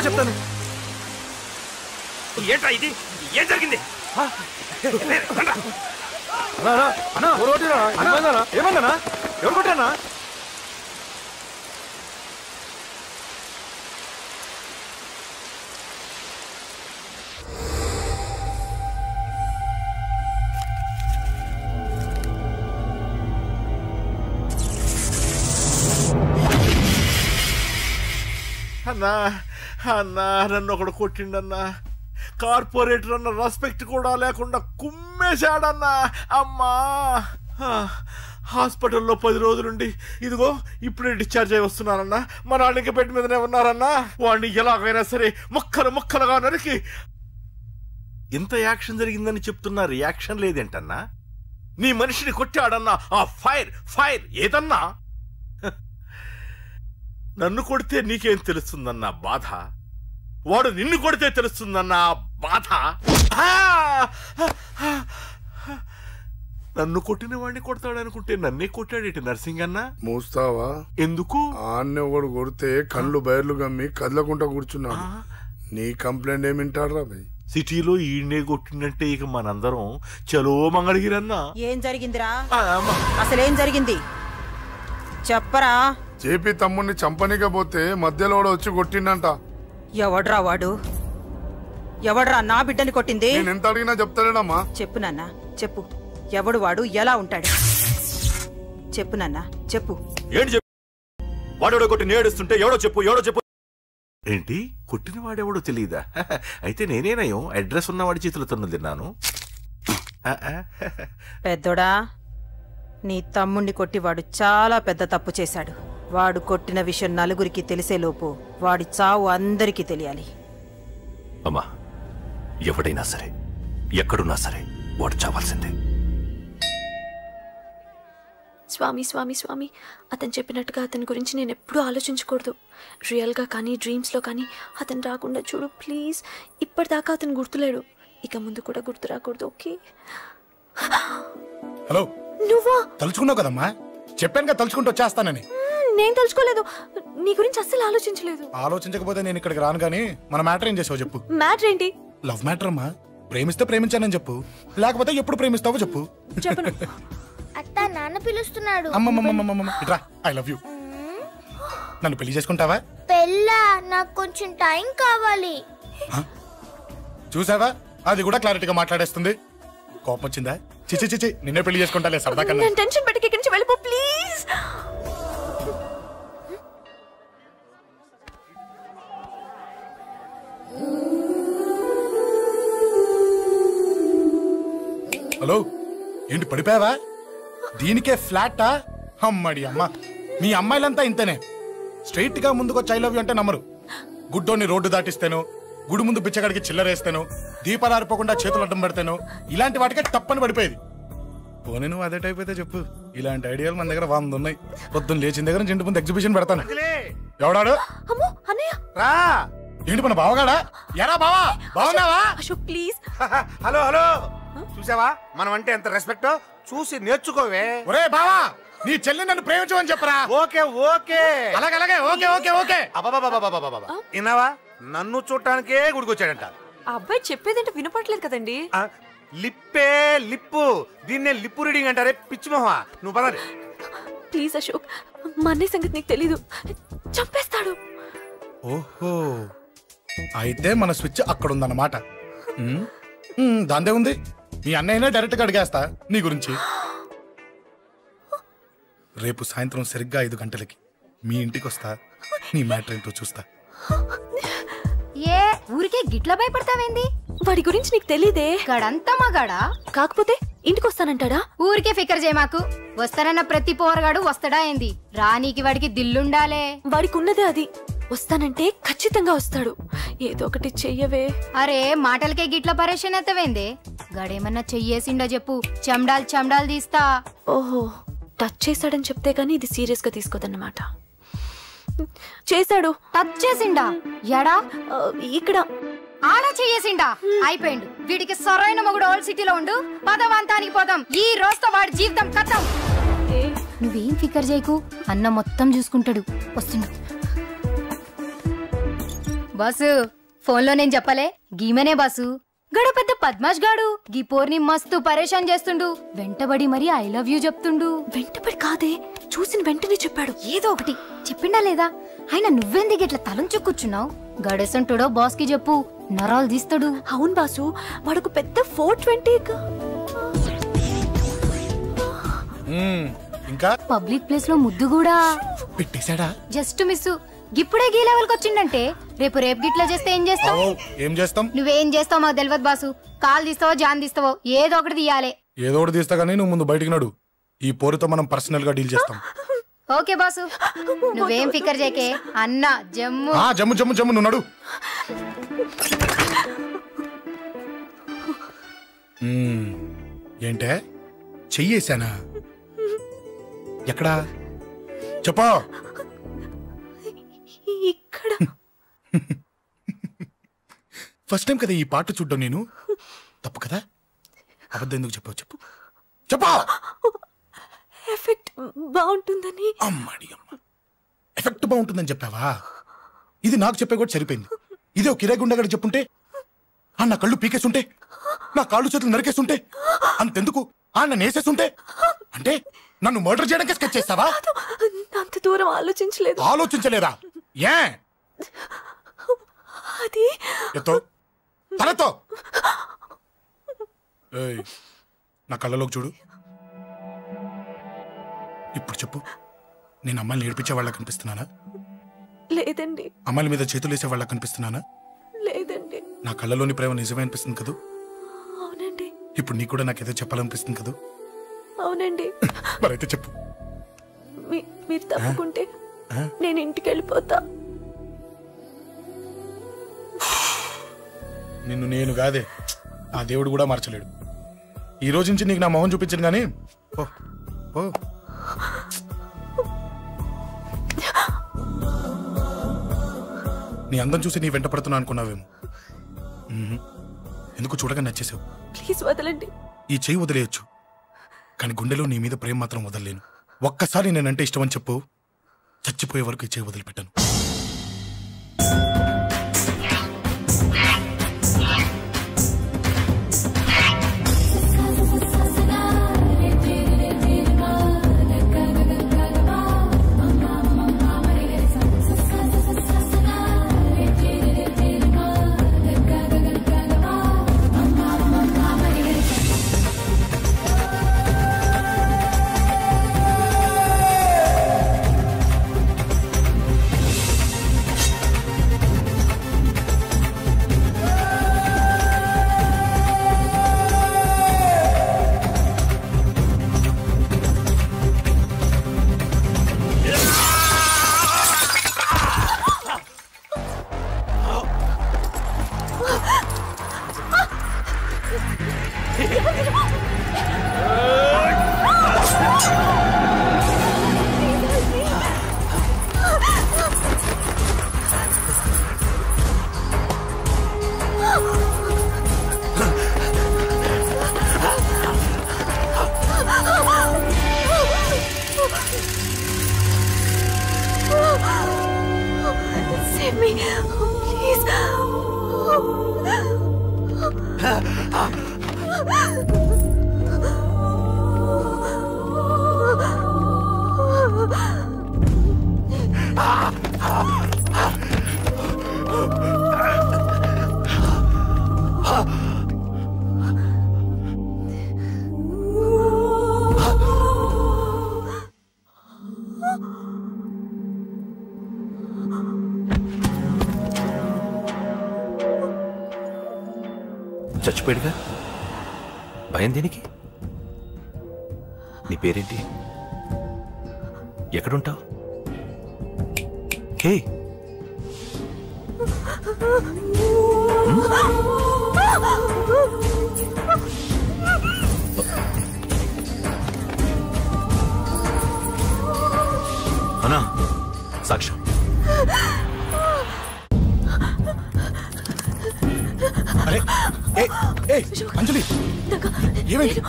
చెప్తాను. ఏంట్రా ఇది? ఏం జరిగింది? ఏమన్నా ఎవరు కొట్టానా? అన్నా అన్నా, నన్ను ఒకడు కొట్టిండన్నా. కార్పొరేటర్ అన్న రెస్పెక్ట్ కూడా లేకుండా కుమ్మేశాడన్నా. అమ్మా హాస్పిటల్లో 10 రోజులుండి ఇదిగో ఇప్పుడే డిశ్చార్జ్ అయి వస్తున్నారన్నా. మా నాన్న ఇంకా బెడ్ మీదనే ఉన్నారన్నా. వాడిని ఎలాగైనా సరే ముక్కలుగా నరికి. ఇంత యాక్షన్ జరిగిందని చెప్తున్నా రియాక్షన్ లేదేంటన్నా? నీ మనిషిని కొట్టాడన్నా. ఆ ఫైర్ ఏదన్నా? నన్ను కొడితే నీకేం తెలుస్తుందన్నా బాధ, వాడు నిన్ను కొడితే తెలుస్తుందన్నా బాధ. నన్ను కొట్టిన వాడిని కొడతాడనుకుంటే నన్నే కొట్టాడేటి నర్సింగన్న. మూస్తావా? ఎందుకు? ఆన్నే ఒకడు కొడితే కళ్ళు బయర్లు గమ్మి కదలకుండా కూర్చున్నాడు. నీ కంప్లైంట్ ఏమింటారా భయ్? సిటీలో ఈయనే కొట్టిందంటే ఇక మనందరం చలో మంగళగిరన్నా. ఏం జరిగిందిరా? అసలేం జరిగింది చెప్పరా? జేపీ తమ్ముడిని చంపనికపోతే మధ్యలో వచ్చి కొట్టిండంట. ఎవడ్రా వాడు? ఎవడ్రా నా బిడ్డని కొట్టింది? నేను ఎంత అడిగినా చెప్తాడేనమ్మా. చెప్పు నాన్న చెప్పు. ఎవడు వాడు? ఎలా ఉంటాడు? చెప్పు నాన్న చెప్పు. ఏంటి చెప్పు? వాడెవడో కొట్టి నేడుస్తుంటే ఎవడో చెప్పు. ఏంటి కొట్టిన వాడెవడో తెలియదా? అయితే నేనేనయం అడ్రస్ ఉన్నవాడి చేతులతో తిన్నాను. పెద్దోడా, నీ తమ్ముణ్ణి కొట్టి వాడు చాలా పెద్ద తప్పు చేశాడు. వాడు కొట్టిన విషయం నలుగురికి తెలిసేలోపు వాడి చావు అందరికీ తెలియాలి. అమ్మా, ఎవడైనా సరే ఎక్కడున్నా సరే వాడు చావాల్సిందే. స్వామి అతను చెప్పినట్టుగా అతని గురించి నేను ఎప్పుడూ ఆలోచించకూడదు. రియల్గా కానీ డ్రీమ్స్లో కానీ అతను రాకుండా చూడు ప్లీజ్. ఇప్పటిదాకా అతను గుర్తులేడు, ఇక ముందు కూడా గుర్తు రాకూడదు. ఓకే? హలో, నువ్వా? తలుచుకున్నావు కదమ్మా, చెప్పాను కదా తలుచుకుంటూ వచ్చేస్తానని. నేను తలుచుకోలేదు, నీ గురించి అస్సలు ఆలోచించలేదు. ఆలోచించకపోతే నేను ఇక్కడికి రాను. కానీ మన మ్యాటర్ ఏం చేసావు చెప్పు. మ్యాటర్ ఏంటి? లవ్ మ్యాటర్ అమ్మా. ప్రేమిస్తే ప్రేమించానని చెప్పు, లేకపోతే ఎప్పుడు ప్రేమిస్తావో చెప్పు. అత్త నాన్న పిలుస్తున్నాడు. ఇట్రా, ఐ లవ్ యూ. నన్ను పెళ్లి చేసుకుంటావా? పెళ్ళా? నాకు కొంచెం టైం కావాలి. చూసావా, అది కూడా క్లారిటీగా మాట్లాడేస్తుంది. కోపం వచ్చిందా? చిచి నిన్నే పెళ్లి చేసుకుంటాలే సరదా కన్నా. నేను టెన్షన్ పెట్టి ఇక్కడి నుంచి వెళ్ళిపో ప్లీజ్. హలో, ఏంటి పడిపోయావా? దీనికే ఫ్లాటా? అమ్మడి అమ్మ, మీ అమ్మాయిలంతా ఇంతనే. స్ట్రైట్ గా ముందుకొచ్చి ఐ లవ్ యూ అంటే నమ్మరు. గుడ్డోని రోడ్డు దాటిస్తాను, గుడి ముందు బిచ్చగాడికి చిల్లరేస్తాను, దీపాలారిపోకుండా చేతులు అడ్డం పెడతాను, ఇలాంటి వాటికే తప్పని పడిపోయేది. పోనీ నువ్వు అదే టైప్ అయితే చెప్పు. ఇలాంటి ఐడియాలు మన దగ్గర 100 ఉన్నాయి. పొద్దున్న లేచిన దగ్గర ఇంటి ముందు ఎగ్జిబిషన్ పెడతాను. ఎవడాడు? ఏంటి మన బావగాడా? ఎరా బావా, బావున్నావా? ప్లీజ్. హలో చూసావా, మనం అంటే ఎంత రెస్పెక్ట్, చూసి నేర్చుకోవే. ఒరే బావా, నీ చెల్లి నన్ను ప్రేమించమని చెప్పరా. ఓకే అలాగే ఓకే. విన్నావా, నన్ను చూడటానికే గుడికొచ్చాడంట. అబ్బాయి చెప్పేదంటే వినపడలేదు కదండి. లిప్పు, దీన్నే లిప్పు రీడింగ్ అంటారే పిచ్చి మొహ. నువ్వు పదండి ప్లీజ్. అశోక్, మా అన్నయ్య సంగతి నీకు తెలీదు, చంపేస్తాడు. ఓహో, అయితే మన స్విచ్ అక్కడ ఉందన్నమాట. దాందే ఉంది. మీ అన్నయ్యనే డైరెక్ట్ గా అడిగేస్తా నీ గురించి. రేపు సాయంత్రం సరిగ్గా 5 గంటలకి మీ ఇంటికి వస్తా. నీ మ్యాటర్ ఏంటో చూస్తా. ఏ ఊరికే గిట్ల భయపడతావేంది? వాడి గురించి నీకు తెలీదే. గడంతా మగాడా? కాకపోతే ఇంటికి వస్తానంటాడా? ఊరికే ఫికర్ చేయమాకు. వస్తానన్న ప్రతి పోరగాడు వస్తాడా ఏంది? రానీకి వాడికి దిల్లుండాలే. వాడికి ఉన్నదే అది. వస్తానంటే ఖచ్చితంగా వస్తాడు. ఏదో ఒకటి చెయ్యవే. అరే మాటలకే గిట్ల పరేషన్ అవుతావేంది? గడేమన్నా చెయ్యేసిండా చెప్పు, చెమ్డాల్ తీస్తా. ఓహో, టచ్ చేశాడని చెప్తే గానీ ఇది సీరియస్ గా తీసుకోదన్నమాట. చేశాడు. టచ్ చేసిండా? ఎడా? ఇక్కడ. ఆడా చెయ్యేసిండా? అయిపోయిండు. వీడికి సరైన మొగుడు ఓల్డ్ సిటీలో ఉండు. పదవంతానికి పోదాం. ఈ రోజుతో వాడి జీవితం కథం. నువ్వేం ఫికర్ చేయకు, అన్న మొత్తం చూసుకుంటాడు. వస్తుండు. బాసు, ఫోన్లో నేను చెప్పలే, గీమనే బాసు. గడ పెద్ద పద్మాష్ గాడు గీ పోర్ని మస్తు పరేషాన్ చేస్తుండు. వెంటబడి మరి ఐ లవ్ యూ చెప్తుండు. వెంటబడి కాదే, చూసిన వెంటనే చెప్పాడు. ఏదో ఒకటి చెప్పిండా లేదా? ఆయన నువ్వెందుకు ఇట్లా తలంచు కూర్చున్నావు? గడేసంటుడో బాస్ కి చెప్పు, నరాలు తీస్తాడు. అవును బాసు, వాడుకు పెద్ద 420. ఇంకా పబ్లిక్ ప్లేస్ లో ముద్దు కూడా పెట్టేశాడా? Just miss. ఇప్పుడే గీ లెవెల్కి వచ్చిండంటే రేపు గిట్లా చేస్తే ఏం చేస్తావు? ఏం చేస్తాం? నువ్వేం చేస్తావు మాకు తెలియదు బాసు. కాలు తీస్తావో జాన్ తీస్తావో ఏదో ఒకటి తీయాలి. ఏదో ఒకటి తీస్తా కానీ నువ్వు ముందు బయటికి నడు. ఈ పోరుతో మనం పర్సనల్ గా డీల్ చేస్తాం. ఓకే బాసు, నువ్వేం ఫికర్ చేకే. అన్న జమ్ము జమ్ము జమ్ము జమ్ము నువ్వు నడు. ఏంటే చెయ్యేశానా? ఎక్కడా చెప్పా? ఫస్ట్ టైం కదా ఈ పాట చూడ్డం నేను. తప్పు కదా? అబద్ధం ఎందుకు చెప్పావు? చెప్పు చెప్పా. ఎఫెక్ట్ బాగుంటుందని. అమ్మాడి అమ్మ, ఎఫెక్ట్ బాగుంటుందని చెప్పావా? ఇది నాకు చెప్పే కూడా సరిపోయింది. ఇదే ఒక కిరాయి గుండెగాడు చెప్పుంటే, నా కళ్ళు పీకేస్తుంటే, నా కాళ్ళు చేతులు నరికేస్తుంటే, అంతెందుకు నన్ను వేసేస్తుంటే, అంటే నన్ను మర్డర్ చేయడానికి స్కెచ్ చేస్తావా? అంత దూరం ఆలోచించలేదు. ఆలోచించలేదా? ఏ అది ఎత్తో తలతో నా కళ్ళలోకి చూడు. ఇప్పుడు చెప్పు, నేను అమ్మాయిని ఏడిపించే వాళ్ళకి కనిపిస్తున్నానా? లేదండి. అమ్మాయిల మీద చేతులు వేసే వాళ్ళకి కనిపిస్తున్నానా? లేదండి. నా కళ్ళలోని ప్రేమ నిజమే అనిపిస్తుంది కదూ? అవునండి. ఇప్పుడు నీకు కూడా నాకేదో చెప్పాలనిపిస్తుంది కదూ? అవునండి. మరైతే చెప్పు. మీరు తప్పుకుంటే నేను ఇంటికి వెళ్ళిపోతా. నిన్ను నేను కాదే, ఆ దేవుడు కూడా మార్చలేడు. ఈ రోజు నుంచి నీకు నా మొహం చూపించను కానీ ఓ ఓ నీ అందం చూసి నీ వెంట పడుతున్నా అనుకున్నావేమో. ఎందుకు చూడగా నచ్చేసావు. ప్లీజ్ వదలండి. ఈ చెయ్యి వదిలేయచ్చు, కానీ గుండెలో నీ మీద ప్రేమ మాత్రం వదలలేను. ఒక్కసారి నేనంటే ఇష్టమని చెప్పు, చచ్చిపోయే వరకు ఈ చెయ్యి వదిలిపెట్టాను. Save me, please. చచ్చిపోయాడుగా, భయం దేనికి? నీ పేరేంటి? ఎక్కడుంటావు? హే, అన్నా సాక్ష్యం. అరే అంజలి, ఏమైంది?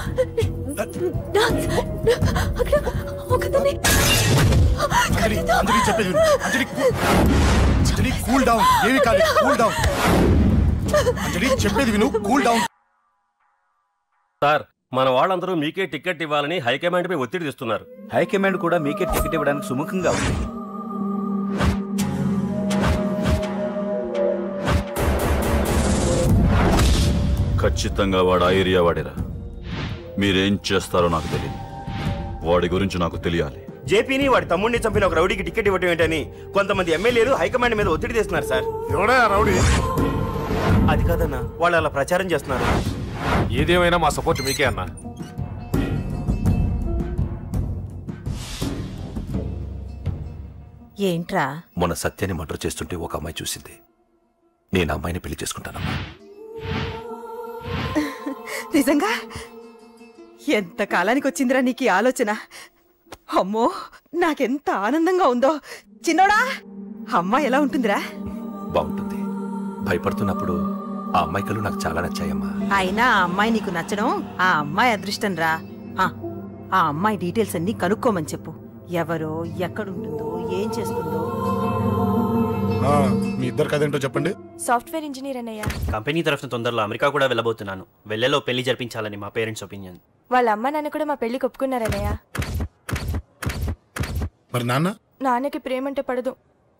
అంజలి చెప్పేది విను. అంజలి కూల్ డౌన్. ఏమి కాదు, కూల్ డౌన్. అంజలి చెప్పేది విను, కూల్ డౌన్. సార్, మన వాళ్ళందరూ మీకే టికెట్ ఇవ్వాలని హైకమాండ్ పై ఒత్తిడి తెస్తున్నారు. హైకమాండ్ కూడా మీకే టికెట్ ఇవ్వడానికి సుముఖంగా ఉంది. ఖచ్చితంగా వాడు ఆ ఏరియా వాడేరా. మీరేం చేస్తారో నాకు తెలియదు, వాడి గురించి నాకు తెలియాలి. జేపీని వాడి తమ్ముడిని చంపిన ఒక రౌడీకి టికెట్ ఇవ్వటం ఏంటని కొంతమంది ఎమ్మెల్యేలు హైకమాండ్ మీద ఒత్తిడి తెస్తున్నారు సార్. ఎవడా రౌడీ? అది కాదన్నా, వాళ్ళు అలా ప్రచారం చేస్తున్నారు. ఏదేమైనా మా సపోర్ట్ మీకే అన్నా. ఏంట్రా? మొన్న సత్యాన్ని మర్డర్ చేస్తుంటే ఒక అమ్మాయి చూసింది. నేను అమ్మాయిని పెళ్లి చేసుకుంటానమ్మా. నిజంగా? ఎంత కాలానికి వచ్చిందిరా నీకు ఈ ఆలోచన? అమ్మో, నాకెంత ఆనందంగా ఉందో. చిన్నోడా, అమ్మాయి ఎలా ఉంటుందిరా? బాగుంటుంది. భయపడుతున్నప్పుడు ఆ అమ్మాయి కళ్ళు నాకు చాలా నచ్చాయమ్మా. అయినా ఆ అమ్మాయి నీకు నచ్చడం ఆ అమ్మాయి అదృష్టం రా. ఆ అమ్మాయి డీటెయిల్స్ అన్ని కనుక్కోమని చెప్పు. ఎవరో, ఎక్కడుంటుందో, ఏం చేస్తుందో. మీ ఇద్దరు కదేంటో చెప్పండి. సాఫ్ట్వేర్ ఇంజనీర్ అన్నయ్య. కంపెనీ తరఫున తొందరలో అమెరికా కూడా వెళ్ళబోతున్నాను. వెళ్ళేలో పెళ్లి జరిపించాలని మా పేరెంట్స్ ఒపీనియన్. వాళ్ళ అమ్మ నాన్న కూడా మా పెళ్లికి ఒప్పుకున్నారన్నయ్య. మరి నాన్న? నాన్నకి ప్రేమ అంటే పడదు,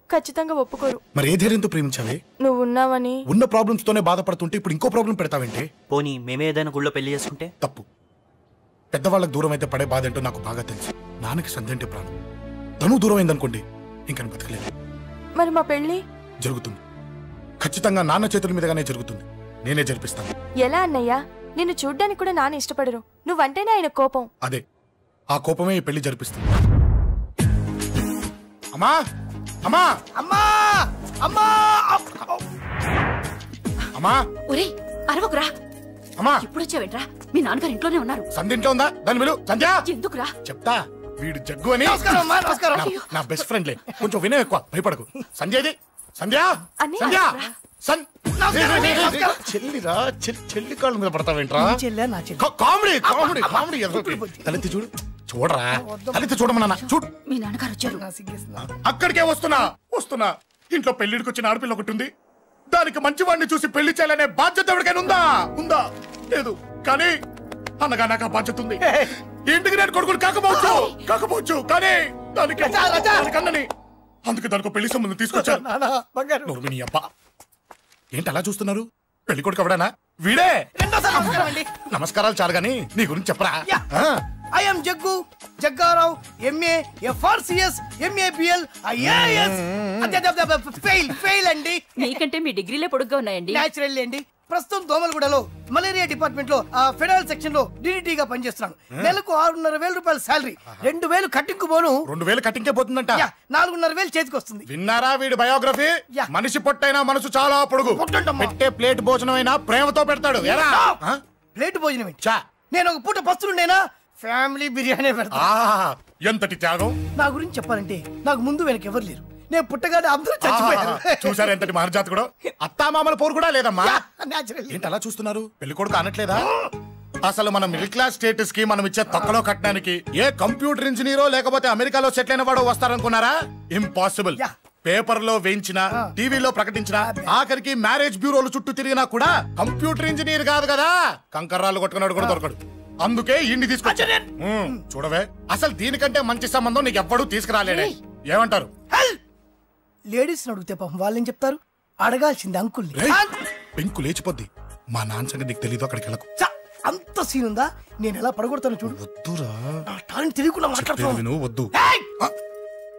ఖచ్చితంగా ఒప్పుకోరు. మరి ఏ ధైర్యంతో ప్రేమించావే? నువ్వు ఉన్నావని. ఉన్న ప్రాబ్లమ్స్ తోనే బాధపడుతుంటే ఇప్పుడు ఇంకో ప్రాబ్లం పెడతావేంటి? పోనీ మేమే ఏదైనా గుళ్ళో పెళ్లి చేసుకుంటే? తప్పు. పెద్దవాళ్ళకి దూరం అయితే పడే బాధ ఏంటో నాకు బాగా తెలుసు. నాన్నకి సంధ్య అంటే ప్రాణం. తను దూరం అయిందనుకోండి ఇంకా బతకలేదు. మరి మా పెళ్లి జరుగుతుంది. ఖచ్చితంగా నాన్న చేతుల మీదగానే జరుగుతుంది. నేనే జరిపిస్తాను. ఎలా అన్నయ్యా? నిన్ను చూడ్డానికి కూడా నాన్న ఇష్టపడరు. నువ్వంటేనే ఆయన కోపం. అదే, ఆ కోపమే ఈ పెళ్లి జరిపిస్తుంది. అమ్మా అమ్మా అమ్మా అమ్మా అమ్మా! ఒరే అరవకురా. అమ్మా ఇప్పుడు వచ్చావేంట్రా? మీ నాన్నగారు ఇంట్లోనే ఉన్నారు. సంధ్య ఇంట్లో ఉందా? దాని విలు. సంధ్య! ఎందుకురా? చెప్తా. వీడు జగ్గు అని నమస్కారం. నా బెస్ట్ ఫ్రెండ్లే. కొంచెం వినయం ఎక్కువ, భయపడకు. సంధ్యది. సంధ్య! సంధ్య! చెల్లిరా, చెల్లి కాళ్ళ మీద పడతావేంట్రా? Comedy comedy comedy. తలెత్తి చూడు. చూడరా, తలెత్తి చూడమన్నా. చూడు. మీ నాన్నగారు వచ్చారు. అక్కడికే వస్తున్నా. ఇంట్లో పెళ్లిడికి వచ్చిన ఆడపిల్ల ఒకటి ఉంది. దానికి మంచివాడిని చూసి పెళ్లి చేయాలనే బాధ్యత ఎవరికైనా ఉందా? లేదు. కానీ అన్నగా నాకు ఆ బాధ్యత ఉంది. ఇంటికి నేను కొడుకుని కాకపోవచ్చు కానీ దానికన్నని. అందుకే దానికి పెళ్లి సంబంధం తీసుకొచ్చాను. నీ అబ్బా ఏంటి అలా చూస్తున్నారు? పెళ్లి కొడుకు ఎవడనా? వీడే. నమస్కారాలు చాలు గాని నీ గురించి చెప్పరా. I'm Jagga Rao, MA, FRCS, MABL, IAS. Fail అండి. మీకంటే మీ డిగ్రీలే పొడుగ్గా ఉన్నాయండి. న్యాచురల్ అండి. ప్రస్తుతం దోమలగూడలో మలేరియా డిపార్ట్మెంట్ లో ఫెడరల్ సెక్షన్ లో DDT గా పనిచేస్తున్నాను. నెలకు 6,500 రూపాయల శాలరీ, 2,000 కట్టింగ్ పోను. 2,000 కట్టింగే పోతుందంట. 4,500 చేతికి వస్తుంది. విన్నారా వీడి బయోగ్రఫీ? మనిషి పొట్టైనా మనసు చాలా పొడుగు. పెట్టే ప్లేట్ భోజనం అయినా ప్రేమతో పెడతాడు. ప్లేట్ భోజనం ఏంటి? నేను ఒక పూట పస్తులుండేనా ఫ్యామిలీ బిర్యానీ పెడతా. ఎంతటి త్యాగం! నా గురించి చెప్పాలంటే నాకు ముందు వెనక ఎవరు లేరు. నేను పుట్టగానే అందరూ చచ్చిపోయారు. చూసారు ఎంతటి మహర్జాత్ కూడా. అత్తామామల పోరు కూడా లేదమ్మా. ఏంటి అలా చూస్తున్నారు? పెళ్లి కొడుకు అనట్లేదా? అసలు మన మిడిల్ క్లాస్ స్టేటస్ కి మనం ఇచ్చే తక్కువలో కట్టడానికి ఏ కంప్యూటర్ ఇంజనీరో లేకపోతే అమెరికాలో సెటిల్ అయిన వాడు వస్తారనుకున్నారా? ఇంపాసిబుల్. పేపర్ లో వేయించిన, టీవీలో ప్రకటించిన, ఆఖరికి మ్యారేజ్ బ్యూరోలు చుట్టూ తిరిగినా కూడా కంప్యూటర్ ఇంజనీర్ కాదు కదా, కంకర్రాలు కొట్టుకున్నాడు కూడా దొరకడు. అందుకే ఇండి తీసుకొచ్చా. చూడవే, అసలు దీనికంటే మంచి సంబంధం నీకు ఎవ్వడూ తీసుకురాలేడే. ఏమంటారు? లేడీస్ అడిగితే పాపం వాళ్ళేం చెప్తారు? అడగాల్సింది అంకుల్ని. పెంకు లేచిపోద్ది. మా నాన్న సంగతి నీకు తెలీదు. అక్కడికి వెళ్ళకు. అంత సీన్ ఉందా? నేను ఎలా పడగొడతాను చూడు. వద్దురా, టాలెంట్ తెలియకుండా మాట్లాడుతున్నాను. వద్దు.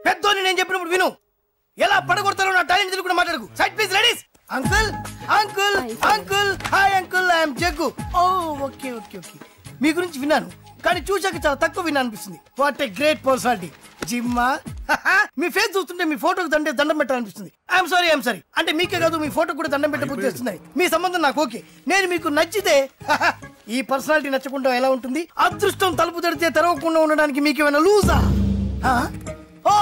పెద్దోని నేను చెప్పినప్పుడు విను. ఎలా పడగొడతారో నా టాలెంట్ తెలియకుండా మాట్లాడకు. Side please ladies. Uncle uncle uncle hi uncle, I'm Jaggu. Oh okay okay okay. మీ గురించి విన్నాను కానీ చూశాక చాలా తక్కువ విన్నా అనిపిస్తుంది. What a great personality. జిమ్మా, మీ ఫేస్ చూస్తుంటే మీ ఫోటోకి దండం పెట్టాలనిపిస్తుంది. I'm sorry. అంటే మీకే కాదు, మీ ఫోటో కూడా దండం పెట్టే బుద్ధి వస్తున్నాయి. మీ సంబంధం నాకు ఓకే. నేను మీకు నచ్చితే ఈ పర్సనాలిటీ నచ్చకుండా ఎలా ఉంటుంది? అదృష్టం తలుపు తెరితే తెరవకుండా ఉండడానికి మీకేమైనా లూజా? ఓ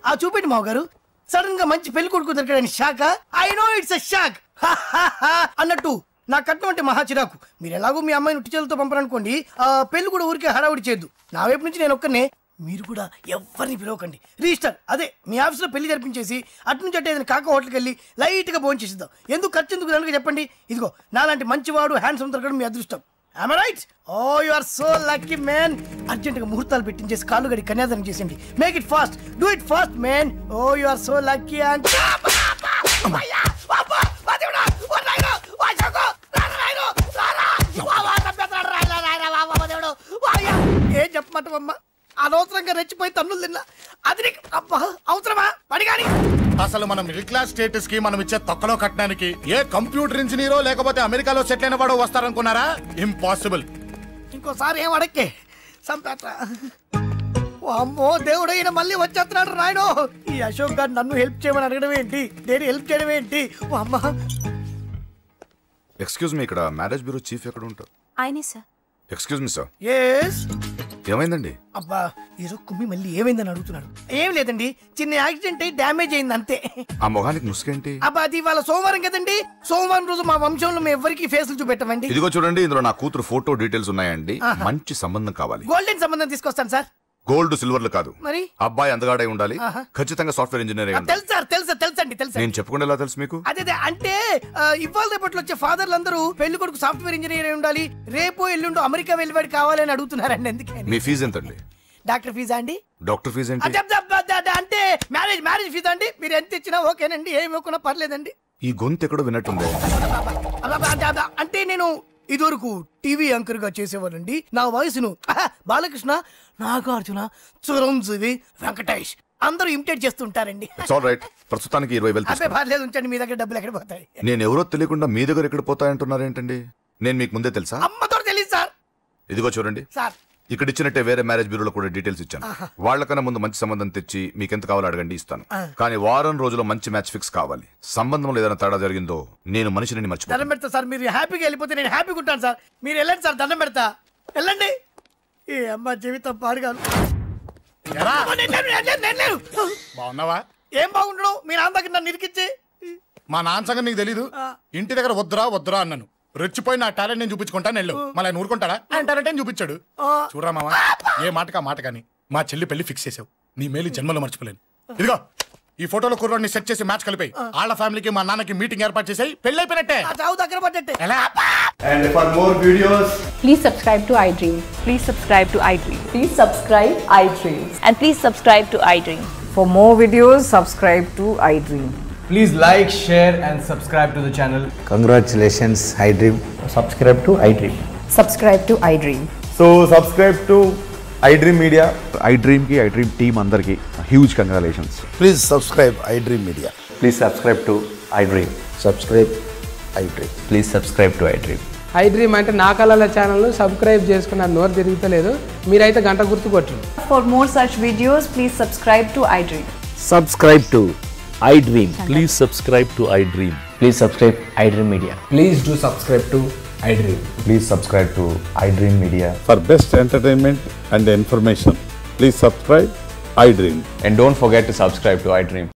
ఆ చూపెట్టి మావ గారు. సడన్ గా మంచి పెళ్లి కొడుకు దొరికాడని shock. I know it's a shock అన్నట్టు నా కట్నం అంటే మహా చిరాకు. మీరు ఎలాగో మీ అమ్మాయిని ఉట్టిచేలతో పంపరనుకోండి, ఆ పెళ్లి కూడా ఊరికే హడావుడి చేయొద్దు. నా వైపు నుంచి నేను ఒక్కనే, మీరు కూడా ఎవరిని పిలవకండి. రిజిస్టర్ అదే మీ ఆఫీస్లో పెళ్లి జరిపించేసి అటు నుంచి అంటే ఏదైనా కాక హోటల్కి వెళ్ళి లైట్గా భోజనం చేసిద్దాం. ఎందుకు ఖర్చు ఎందుకు దానికి చెప్పండి. ఇదిగో నాలాంటి మంచివాడు హ్యాండ్సమ్ దొరకడం మీ అదృష్టం. Am I right? Oh, you are so lucky, man. అర్జెంటుగా ముహూర్తాలు పెట్టించేసి కాళ్ళు గడి కన్యాదానం చేసేయండి. Make it fast. Do it fast, man. Oh, you are so lucky. And ఏం చెప్పమంటావమ్మా? అనవసరంగా రెచ్చిపోయి తన్నులు తిన్నా. అది నీకు అబ్బా అవసరమా? పడి కానీ అసలు మనం మిడిల్ క్లాస్ స్టేటస్ కి మనం ఇచ్చే తొక్కలో కట్టడానికి ఏ కంప్యూటర్ ఇంజనీరో లేకపోతే అమెరికాలో సెటిల్ అయిన వాడు వస్తారనుకున్నారా? ఇంపాసిబుల్. ఇంకోసారి ఏం అడక్కే సంపేట. అమ్మో దేవుడు, ఈయన మళ్ళీ వచ్చేస్తున్నాడు రాయడు. ఈ అశోక్ గారు నన్ను హెల్ప్ చేయమని అడగడం ఏంటి, నేను హెల్ప్ చేయడం ఏంటి? అమ్మ ఎక్స్క్యూజ్ మీ, ఇక్కడ మ్యారేజ్ బ్యూరో చీఫ్ ఎక్కడ ఉంటారు? ఆయనే sir. Excuse me sir. Yes. ఏమైందండి? అబ్బా ఈరోజు కుమ్మి మళ్ళీ ఏమైందని అడుగుతున్నాడు. ఏం లేదండి, చిన్న యాక్సిడెంట్ అయి డ్యామేజ్ అయింది అంతే. ఆ మొహానికి ముసుకేంటి? అబ్బా అది ఇవాళ సోమవారం కదండి, సోమవారం రోజు మా వంశంలో మేము ఎవరికి ఫేసులు చూపెట్టమండి. ఇదిగో చూడండి, ఇందులో నా కూతురు ఫోటో డీటెయిల్స్ ఉన్నాయండి. మంచి సంబంధం కావాలి. గోల్డెన్ సంబంధం తీసుకొస్తాను సార్. గోల్డ్ సిల్వర్లు కాదు, మరి అబ్బాయి అందగాడై ఉండాలి, ఖచ్చితంగా సాఫ్ట్వేర్ ఇంజనీర్ అయి ఉండాలి. తెలుసు సార్, తెలుసండి తెలుసు. నేను చెప్పకుండా ఎలా తెలుసు మీకు? అదే అంటే ఇవాళ రేపట్లో వచ్చే ఫాదర్లు అందరూ పెళ్లి కొడుకు సాఫ్ట్వేర్ ఇంజనీర్ అయి ఉండాలి, రేపు ఎల్లుండు అమెరికా వెళ్ళివాడు కావాలని అడుగుతున్నారండి. అందుకే మీ ఫీజు ఎంతండి? డాక్టర్ ఫీజా అండి? డాక్టర్ ఫీజు ఏంటి? అంటే మ్యారేజ్ ఫీజా అండి? మీరు ఎంత ఇచ్చినా ఓకేనండి, ఏమి ఇవ్వకున్నా పర్లేదండి. ఈ గొంతు ఎక్కడో విన్నట్టుంది. అంటే నేను ఇదివరకు టీవీ యాంకర్ గా చేసేవాళ్ళండి. నా వయసును బాలకృష్ణ, నాగార్జున, చిరంజీవి, వెంకటేష్ అందరూ ఇమిటేట్ చేస్తుంటారండి. ప్రస్తుతానికి 20,000 అబ్బే పర్లేదు ఉంచండి, మీ దగ్గర డబ్బులు ఎక్కడ పోతాయి? నేను ఎవరో తెలియకుండా మీ దగ్గర ఎక్కడ పోతాయంటున్నారు ఏంటండి? నేను మీకు ముందే తెలుసా? అమ్మతో తెలియదు సార్. ఇదిగో చూడండి సార్, ఇక్కడ ఇచ్చినట్టే వేరే మ్యారేజ్ బ్యూరోలో కూడా డీటెయిల్స్ ఇచ్చాను. వాళ్ళకన్నా ముందు మంచి సంబంధం తెచ్చి మీకు ఎంత కావాలో అడగండి, ఇస్తాను. కానీ వారం రోజుల్లో మంచి మ్యాచ్ ఫిక్స్ కావాలి. సంబంధంలో ఏదైనా తేడా జరిగిందో నేను మనిషిని మర్చిపోతాను. దండం పెడతా సార్, మీరు హ్యాపీగా వెళ్ళిపోతే నేను హ్యాపీగా ఉంటాను సార్. మీరు వెళ్ళండి సార్, దండం పెడతా, వెళ్ళండి. ఏ అమ్మ జీవితం పాడుగాను. బాగున్నావా? ఏం బాగుండడం, మీ నాన్న దగ్గర నన్ను ఇరికిచ్చి. మా నాన్న సంగతి నీకు తెలీదు. ఇంటి దగ్గర వద్దురా అన్నాను. రెచ్చిపోయి నా టాలెంట్ నేను చూపించుకుంటాను వెళ్ళు. మళ్ళీ ఆయన ఊరుకుంటాడా? ఆయన టాలెంట్ చూపించాడు. చూడరా మావా, ఏ మాటకా మాట కానీ మా చెల్లి పెళ్లి ఫిక్స్ చేసావు. నీ మేలు జన్మలో మర్చిపోలేను. ఇదిగో ఈ ఫోటోలో కుర్రాడిని సెట్ చేసి మ్యాచ్ కలిపాయి. వాళ్ళ ఫ్యామిలీకి మా నాన్నకి మీటింగ్ ఏర్పాటు చేసాయి. పెళ్లి అయిపోయినట్టే. దగ్గర పడ్డట్టే. And for more videos, please subscribe to iDream. Please subscribe to iDream. Please subscribe iDream. And please subscribe to iDream. For more videos, subscribe to iDream. please like, share and subscribe to the channel. Congratulations, iDream. Subscribe to iDream. Subscribe to iDream. So subscribe to iDream Media. iDream ki iDream team andarki huge congratulations. Please subscribe iDream Media. Please subscribe to iDream. Subscribe iDream. Please subscribe to iDream. iDream అంటే నా కళల ఛానల్ సబ్స్క్రైబ్ చేసుకున్న నోరు తిరుగుతలేదు. మీరైతే గంట గుర్తు కొట్టండి. For more such videos, please subscribe to iDream. Subscribe to iDream. Please subscribe to iDream. Please subscribe iDream Media. Please do subscribe to iDream. Please subscribe to iDream Media. For best entertainment and information, please subscribe iDream. And don't forget to subscribe to iDream.